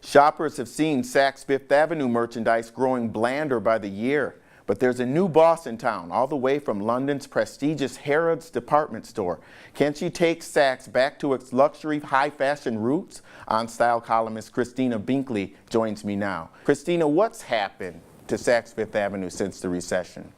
Shoppers have seen Saks Fifth Avenue merchandise growing blander by the year. But there's a new boss in town, all the way from London's prestigious Harrods department store. Can she take Saks back to its luxury high fashion roots? On Style columnist Christina Binkley joins me now. Christina, what's happened to Saks Fifth Avenue since the recession?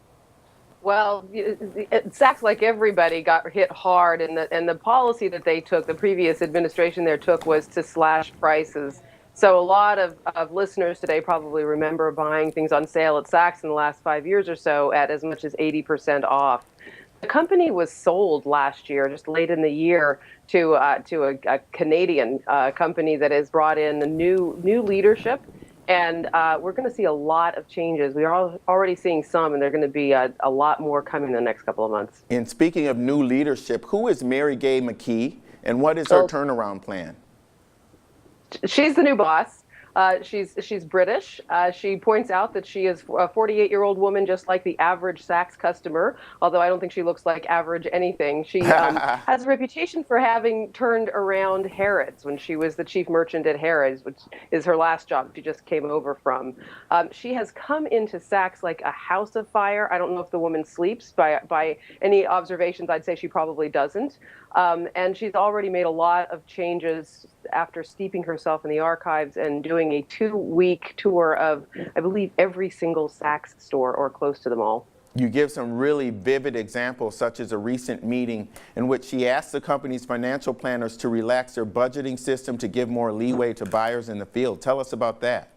Well, Saks, like everybody, got hit hard, and the policy that they took, the previous administration there took, was to slash prices. So a lot of listeners today probably remember buying things on sale at Saks in the last 5 years or so at as much as 80% off. The company was sold last year, just late in the year, to a Canadian company that has brought in a new leadership. And we're going to see a lot of changes. We are already seeing some, and there are going to be a lot more coming in the next couple of months. And speaking of new leadership, who is Mary Gay McKee, and what is her turnaround plan? She's the new boss. She's British. She points out that she is a 48-year-old woman, just like the average Saks customer, although I don't think she looks like average anything. She has a reputation for having turned around Harrods when she was the chief merchant at Harrods, which is her last job she just came over from. She has come into Saks like a house of fire. I don't know if the woman sleeps. By any observations, I'd say she probably doesn't. And she's already made a lot of changes after steeping herself in the archives and doing a 2-week tour of, I believe, every single Saks store or close to them all. You give some really vivid examples, such as a recent meeting in which she asked the company's financial planners to relax their budgeting system to give more leeway to buyers in the field. Tell us about that.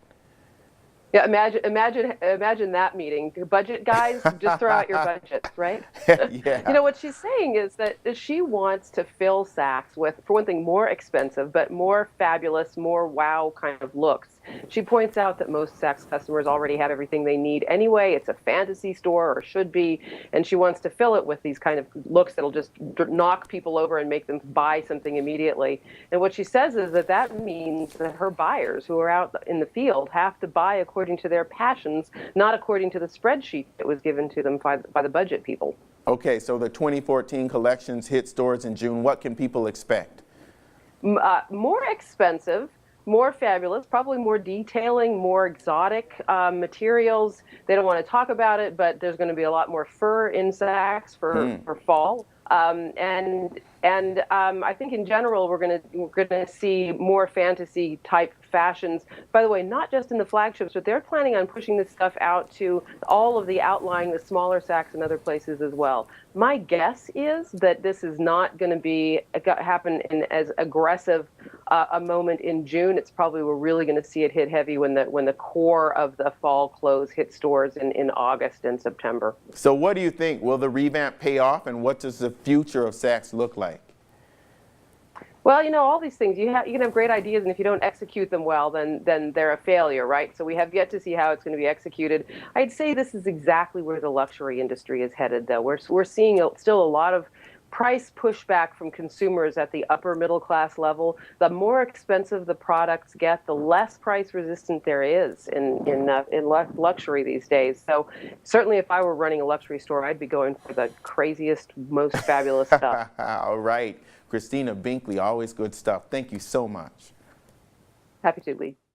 Yeah, imagine that meeting. Budget guys, just throw out your budgets, right? Yeah. You know, what she's saying is that she wants to fill Saks with, for one thing, more expensive, but more fabulous, more wow kind of looks. She points out that most Saks customers already have everything they need anyway. It's a fantasy store, or should be, and she wants to fill it with these kind of looks that'll just knock people over and make them buy something immediately. And what she says is that means that her buyers who are out in the field have to buy according to their passions, not according to the spreadsheet that was given to them by the budget people. Okay, so the 2014 collections hit stores in June. What can people expect? More expensive, more fabulous, probably more detailing, more exotic materials. They don't want to talk about it, but there's going to be a lot more fur in Saks for fall. And I think in general we're gonna see more fantasy type fashions. By the way, not just in the flagships, but they're planning on pushing this stuff out to all of the outlying, the smaller Saks and other places as well. My guess is that this is not going to happen in as aggressive a moment in June. It's probably we're really going to see it hit heavy when the core of the fall clothes hit stores in August and September. So what do you think? Will the revamp pay off, and what does the future of Saks look like? Well, you know, all these things, you can have great ideas, and if you don't execute them well, then they're a failure, right? So we have yet to see how it's going to be executed. I'd say this is exactly where the luxury industry is headed, though. We're seeing still a lot of price pushback from consumers at the upper middle class level. The more expensive the products get, the less price resistant there is in luxury these days. So certainly if I were running a luxury store, I'd be going for the craziest, most fabulous stuff. All right. Christina Binkley, always good stuff. Thank you so much. Happy to, Lee.